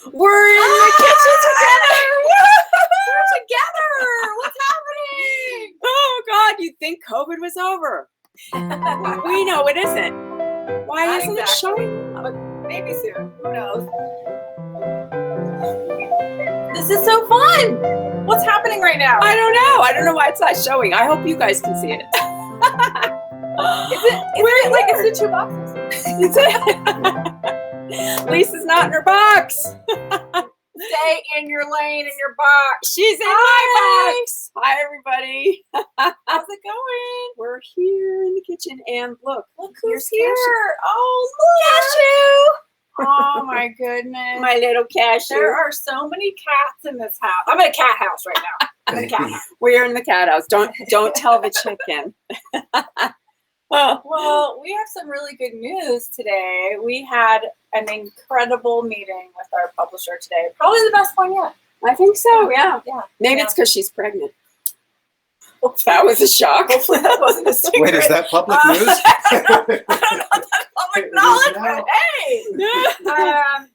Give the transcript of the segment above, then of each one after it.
We're in the kitchen together. We're together. What's happening? Oh God, you'd think COVID was over. We know it isn't. Why Not isn't exactly. it showing up? Maybe soon. Who knows? This is so fun. What's happening right now? I don't know. I don't know why it's not showing. I hope you guys can see it. Is it like it's in 2 boxes? Lisa's not in her box. Stay in your lane, in your box. She's in my box. Hi, everybody. How's it going? We're here in the kitchen, and look Who's here's here? Cashew. Oh, look. Oh my goodness. My little Cashew. There are so many cats in this house. I'm in a cat house right now. I'm in a cat house. We're in the cat house. Don't tell the chicken. Well, we have some really good news today. We had an incredible meeting with our publisher today. Probably the best one yet. I think so, yeah. Yeah. Maybe it's because she's pregnant. That was a shock. Hopefully that wasn't a secret. Wait, is that public news? I don't know if that's public knowledge, but hey.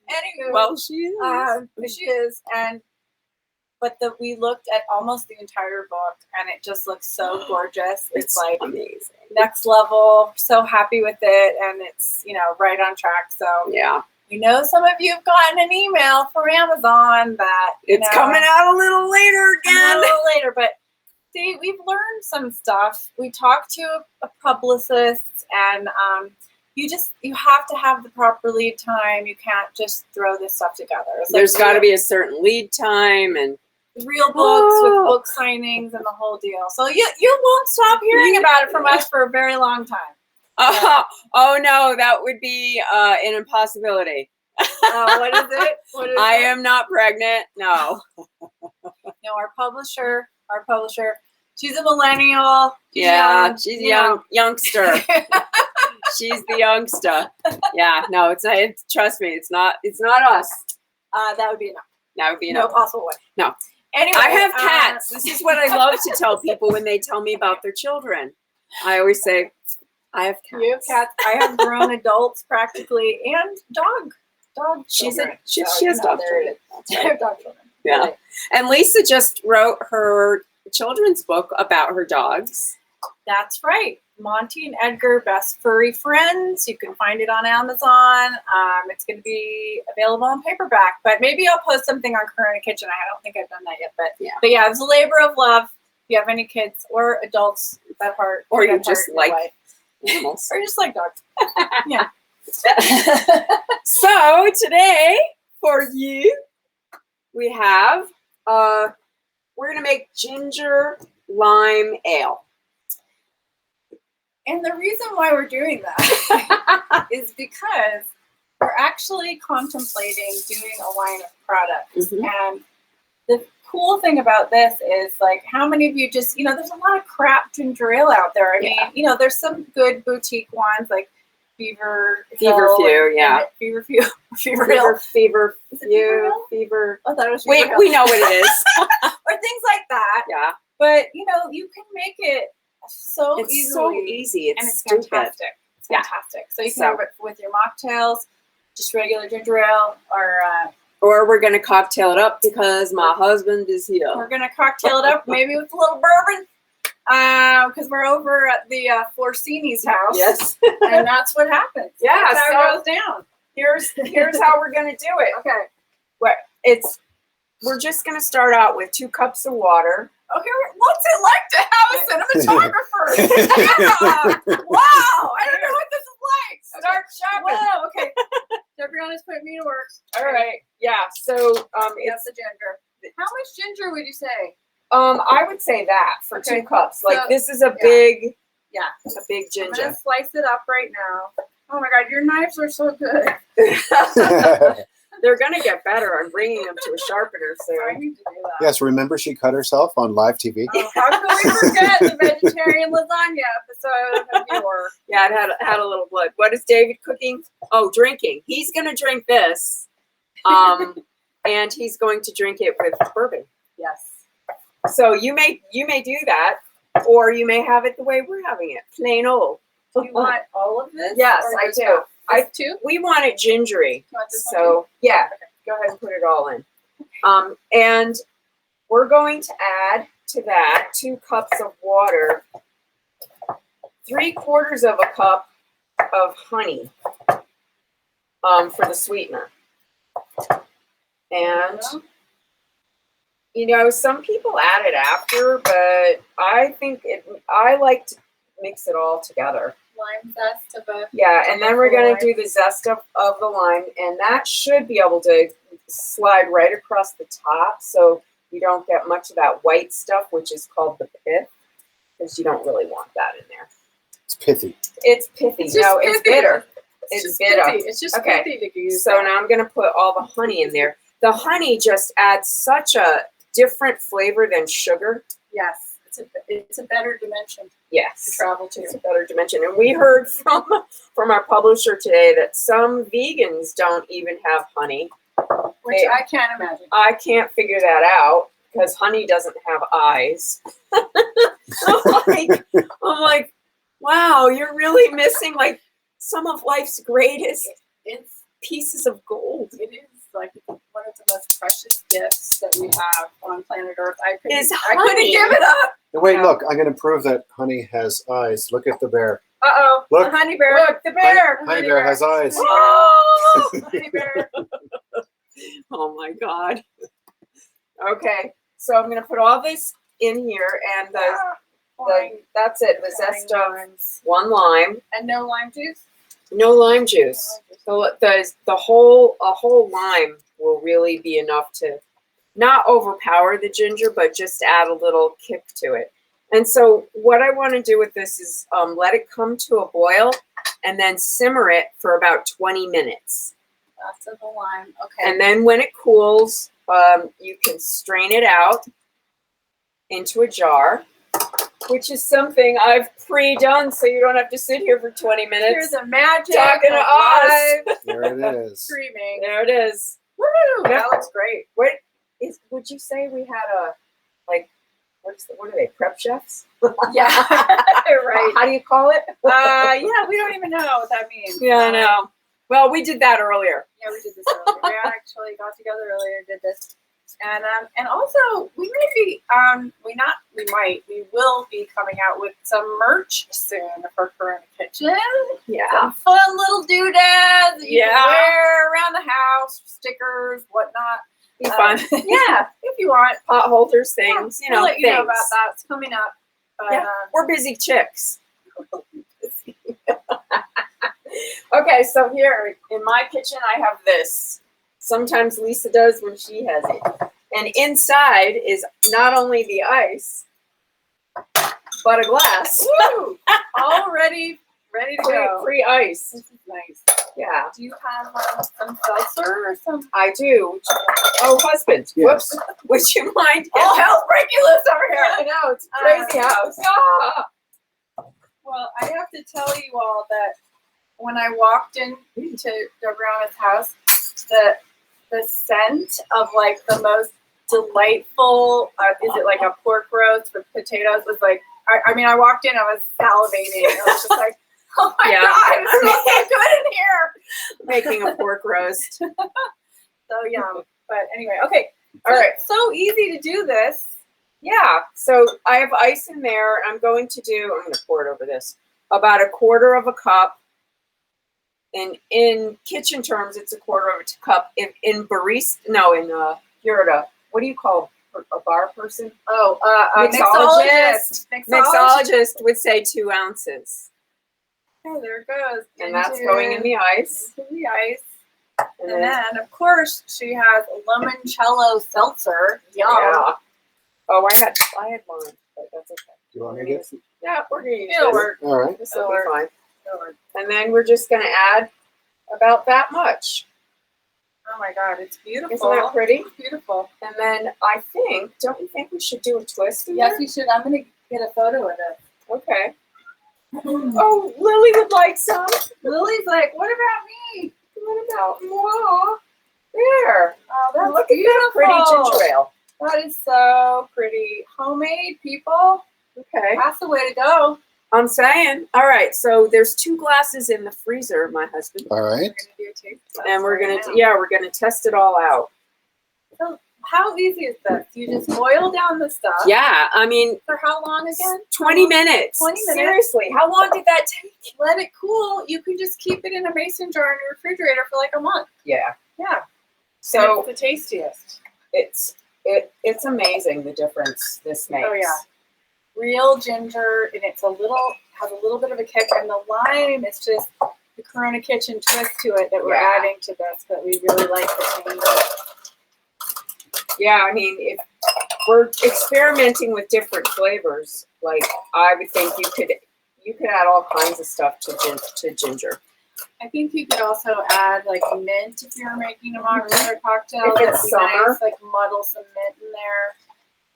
Anyway. Well, she is. She is. But we looked at almost the entire book, and it just looks so gorgeous. It's like amazing. Next level. So happy with it, and it's right on track. So yeah, some of you have gotten an email from Amazon that it's coming out a little later again. A little later, but see, we've learned some stuff. We talked to a publicist, and you have to have the proper lead time. You can't just throw this stuff together. There's got to be a certain lead time and real books with book signings and the whole deal. So you won't stop hearing about it from us for a very long time. Oh no, that would be an impossibility. What is it? I am not pregnant. No. No, our publisher. She's a millennial. She's a youngster. She's the youngster. Yeah, no, it's not. Trust me, it's not us. That would be enough. That would be enough. No possible way. No. Anyway, I have cats. This is what I love to tell people when they tell me about their children. I always say, I have cats. You have cats. I have grown adults practically, and dog. She has dog children. I have dog children. Yeah. Really. And Lisa just wrote her children's book about her dogs. That's right. Monty and Edgar, Best Furry Friends. You can find it on Amazon. It's going to be available in paperback, but maybe I'll post something on Current Kitchen. I don't think I've done that yet, but yeah, it's a labor of love. If you have any kids or adults that heart, or you just like animals, or just like dogs, yeah. So today for you, we have we're going to make ginger lime ale. And the reason why we're doing that is because we're actually contemplating doing a line of products. Mm-hmm. And the cool thing about this is, like, how many of you just, there's a lot of crap ginger ale out there. I mean, there's some good boutique ones like Fever Few. Fever Few. I thought it was Fever Hill. We know what it is. Or things like that. Yeah. But, you can make it so it's easily. So easy. It's stupid. Fantastic. It's fantastic. So you can have it with your mocktails, just regular ginger ale, or we're going to cocktail it up because my husband is here. We're going to cocktail it up maybe with a little bourbon because we're over at the Forcini's house. Yes. And that's what happens. Yeah. That's how it goes down. Here's how we're going to do it. Okay. We're just going to start out with 2 cups of water. Okay, what's it like to have a cinematographer? Wow, I don't know what this is like. Start shopping. Wow, okay. Everyone is putting me to work. All right. Yeah. So it's the ginger. How much ginger would you say? I would say that for 2 cups. Like, this is a big ginger. I'm gonna slice it up right now. Oh my God, your knives are so good. They're going to get better. I'm bringing them to a sharpener soon. I need to do that. Yes, remember she cut herself on live TV? Oh, how can we forget the vegetarian lasagna episode of your? Yeah, it had a little blood. What is David cooking? Oh, drinking. He's going to drink this, and he's going to drink it with bourbon. Yes. So you may do that, or you may have it the way we're having it, plain old. Do you want all of this? Yes, I do. Too? We want it gingery. You want this so one too? yeah. go ahead and put it all in. And we're going to add to that 2 cups of water, 3/4 of a cup of honey for the sweetener. And, you know, some people add it after, but I like to mix it all together. Lime zest of a. Yeah, and then we're going to do the zest of the lime, and that should be able to slide right across the top so you don't get much of that white stuff, which is called the pith, because you don't really want that in there. It's pithy. It's pithy. No, it's bitter. It's bitter. Pithy. It's just Okay. pithy to use. So now I'm going to put all the honey in there. The honey just adds such a different flavor than sugar. Yes, it's a better dimension to Yes. travel to. It's a better dimension. And we heard from our publisher today that some vegans don't even have honey. Which I can't imagine. I can't figure that out because honey doesn't have eyes. I'm like, wow, you're really missing like some of life's greatest It's pieces of gold. it is like one of the most precious gifts that we have on planet Earth. I couldn't honey. give it up. And wait, Yeah. look, I'm going to prove that honey has eyes. Look at the bear. Uh-oh. Look. The honey bear. Look, the bear. Honey bear has eyes. Oh, Honey bear. oh my God. Okay, so I'm gonna put all this in here, and that's it. The zest of limes. 1 lime, And no lime juice? no lime juice. The whole lime will really be enough to not overpower the ginger, but just add a little kick to it. And so what I want to do with this is let it come to a boil and then simmer it for about 20 minutes. Lots of the lime. Okay. And then when it cools, you can strain it out into a jar, which is something I've pre-done so you don't have to sit here for 20 minutes. Here's the magic Talking to of us. live There it is. streaming. There it is. Woo! That looks great. Would you say we had a, like, what are they, prep chefs? Yeah. Right. How do you call it? Yeah, we don't even know what that means. Yeah, I know. Well, we did that earlier. Yeah, we did this earlier. We actually got together earlier, did this. And also we will be coming out with some merch soon for Corona Kitchen. Yeah. Some fun little doodads that you Yeah. can wear around the house, stickers, whatnot. Be fun. Yeah, if you want. Pot holders, things, Yeah, you know, we'll let you know things. about that. It's coming up. But, Yeah. We're busy chicks. Okay, so here in my kitchen, I have this. Sometimes Lisa does when she has it. And inside is not only the ice, but a glass. Woo! Already ready to go. Free ice. This is nice. Yeah, Do you have some seltzer or some? I do. Oh, husband. Yes. Whoops. Would you mind? All hell's breaking loose over here. I know, it's a crazy house. Ah! Well, I have to tell you all that when I walked into Dobrana's house, the scent of like the most delightful, is it like a pork roast with potatoes, was like, I mean, I walked in, I was salivating. I was just like, oh my Yeah. God, it smells so good in here. Making a pork roast. So yum. But anyway, okay. All right. It's so easy to do this. Yeah, so I have ice in there. I'm going to pour it over this, about 1/4 of a cup. And in kitchen terms, it's 1/4 of a cup. In Purita, what do you call a bar person? Oh, Mixologist. Mixologist. Mixologist would say 2 ounces. Okay, there it goes. And that's going in the ice. Into the ice. And And then, then, of course, she has limoncello seltzer. Yum. yeah. Oh, I had lime, but that's okay. Do you want me to get? Yeah, we're going to use It'll this. work. All right. This will be It'll fine. It'll work. And then we're just going to add about that much. Oh my God, it's beautiful. Isn't that pretty? It's beautiful. And then don't you think we should do a twist in Yes, there? you should. I'm going to get a photo of it. Okay. Oh, Lily would like some. Lily's like, what about me? What about moi? There. Oh, that's Look beautiful. at that pretty ginger ale. That is so pretty. Homemade, people. Okay. That's the way to go. I'm saying. All right, so there's 2 glasses in the freezer, my husband, All right. We're gonna do a taste test and we're right gonna now. we're gonna test it all out. So how easy is this? You just boil down the stuff. Yeah, I mean, For how long again? 20 minutes. 20 minutes. Seriously, how long did that take? Let it cool. You can just keep it in a mason jar in your refrigerator for like a month. Yeah. Yeah. So And it's the tastiest. it's amazing the difference this makes. Oh, yeah. Real ginger, and has a little bit of a kick, and the lime is just the Corona Kitchen twist to it that we're Yeah. adding to this, but we really like the tangy. Yeah, I mean, if we're experimenting with different flavors, like I would think you could add all kinds of stuff to ginger. I think you could also add like mint if you're making a mocktail cocktail. If it's That'd be summer. nice, like muddle some mint in there.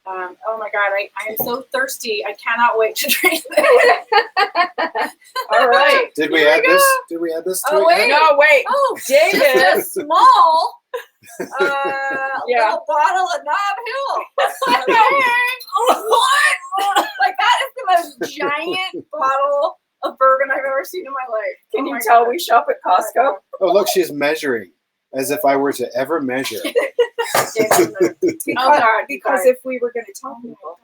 Oh my God, I am so thirsty. I cannot wait to drink this. All right. Did we Here we add this? go. Did we add this to Oh, it? wait. yet? No, wait. Oh, David. just a small Yeah. little bottle of Knob Hill. What? Like that is the most giant bottle of bourbon I've ever seen in my life. Can Oh you my tell God. we shop at Costco? Oh, look, she's measuring as if I were to ever measure. Because, God, because sorry. if we were going to tell Oh my people.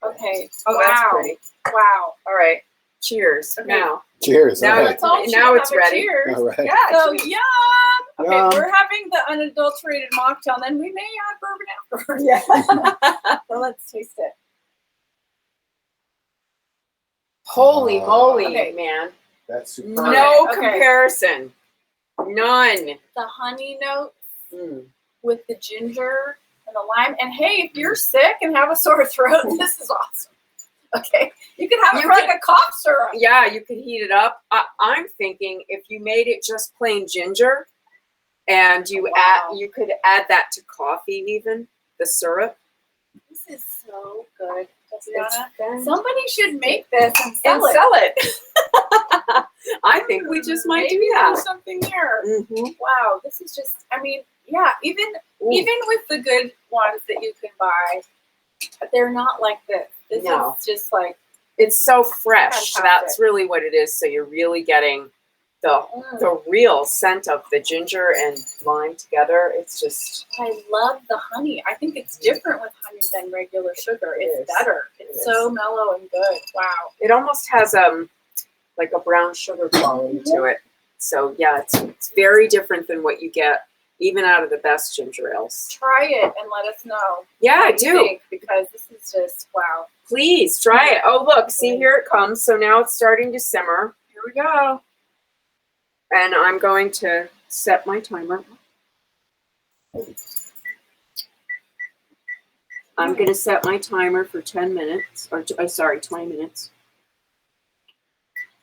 God. Okay. Oh, wow. that's pretty. Wow. All right. Cheers. Okay. Now. Cheers. Now All right. Let's all Now have it's a ready. Cheers. All right. Yeah. So cheers. yum. Okay, Yum. we're having the unadulterated mocktail, and then we may add bourbon afterwards. Yeah. So let's taste it. Holy moly, Okay. man. That's super. No Okay. comparison. None. The honey note Mm. with the ginger and the lime. And hey, if you're sick and have a sore throat, this is awesome. Okay, you can have it You like a cough syrup. Yeah, you could heat it up. I'm thinking if you made it just plain ginger, and you Wow. you could add that to coffee, even the syrup. This is so good, It's Tatiana. Somebody should make this and and sell it. sell it. I think we just might Maybe do there's that. something there. Mm-hmm. Wow, this is just. I mean, yeah. Even with the good ones that you can buy, they're not like this. This No. is just like It's so fresh. Fantastic. That's really what it is. So you're really getting the real scent of the ginger and lime together. It's just I love the honey. I think it's different with honey than regular sugar. It It's is. better. It It's is. so mellow and good. Wow. it almost has like a brown sugar quality to it. So yeah, it's very different than what you get even out of the best ginger ales. Try it and let us know. Yeah, I what you do. think, because this is just wow. Please try it. Oh, look, see, here it comes. So now it's starting to simmer. Here we go. And I'm going to set my timer. I'm going to set my timer for 10 minutes, or sorry, 20 minutes.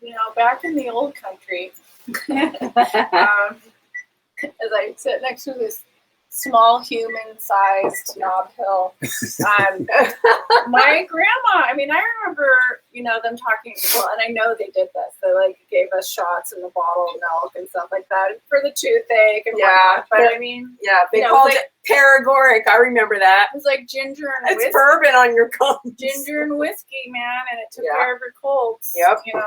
You know, back in the old country, as I sit next to this small human-sized Knob Hill, my grandma. I mean, I remember, you know, them talking. Well, and I know they did this. They like gave us shots in the bottle of milk and stuff like that for the toothache and Yeah, whatnot. But I mean, Yeah, they You know, called like- it paregoric. I remember that. it was like ginger and It's whiskey. bourbon on your gums. Ginger and whiskey, man, and it took Yeah. care of your colds. Yep. You know,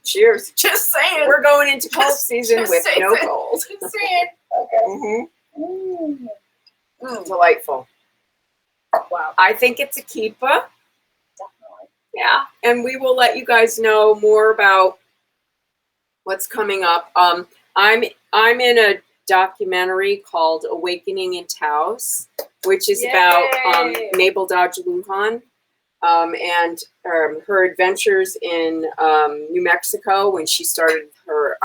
Cheers. just saying. We're going into cold Just- season just with say no it. cold. Just saying. Mm-hmm. Mm. Delightful. Wow. I think it's a keeper. Definitely. Yeah, and we will let you guys know more about what's coming up. I'm in a documentary called Awakening in Taos, which is about Yay. Mabel Dodge Lujan and her adventures in New Mexico when she started her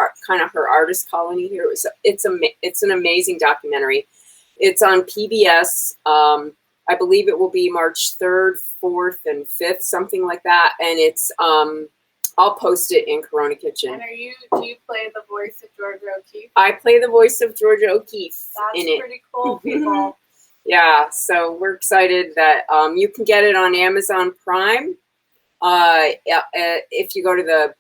her artist colony here. It's an amazing documentary. It's on PBS. I believe it will be March 3rd, 4th, and 5th, something like that. And it's I'll post it in Corona Kitchen. And do you play the voice of Georgia O'Keeffe? I play the voice of Georgia O'Keeffe That's in it. pretty cool, people. Yeah, so we're excited that you can get it on Amazon Prime. If you go to the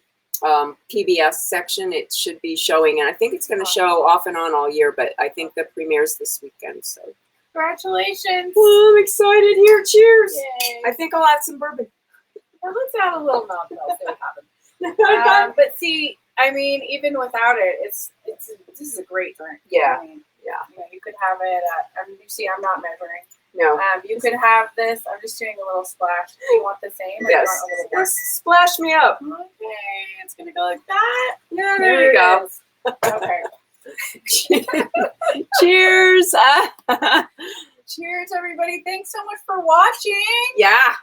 PBS section, it should be showing, and I think it's going to show off and on all year, but I think the premiere's this weekend. So, Congratulations. oh, I'm excited here. Cheers. Yay. I think I'll add some bourbon. let's add a little milk. Let's see what happens. But see, I mean, even without it, this is a great drink. Yeah. I mean, Yeah. You know, you could have it. You see, I'm not measuring. No. You could have this. I'm just doing a little splash. Do you want the same? Or Yes. Do you want a little more? Just splash me up. Okay, it's gonna go like that. Yeah, there you go. Okay. Cheers. Cheers, everybody. Thanks so much for watching. Yeah.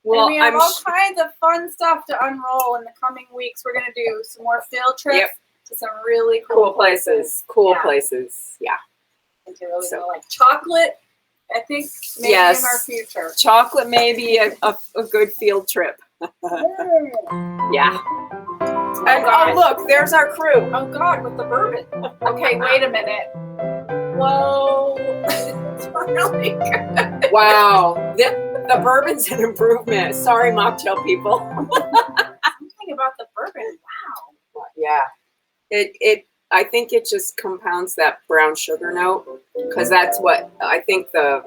Well, and we have all kinds of fun stuff to unroll in the coming weeks. We're going to do some more field trips to some really cool places. Cool Yeah. places. Yeah. Into really like chocolate, I think, maybe Yes. in our future. Chocolate may be a good field trip. Yeah. And oh, look, there's our crew. Oh, God, with the bourbon. Okay, wait a minute. Whoa. It's really good. Wow. The bourbon's an improvement. Sorry, mocktail people. Something about the bourbon. Wow. Yeah. I think it just compounds that brown sugar note, because that's what I think the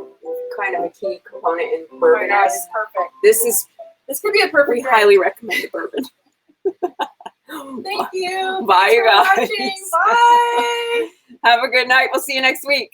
kind of a key component in Oh my bourbon God, is. it's perfect. This could be a perfect. We drink. highly recommend the bourbon. Thank you. Bye, Thanks you for guys. watching. Bye. Have a good night. We'll see you next week.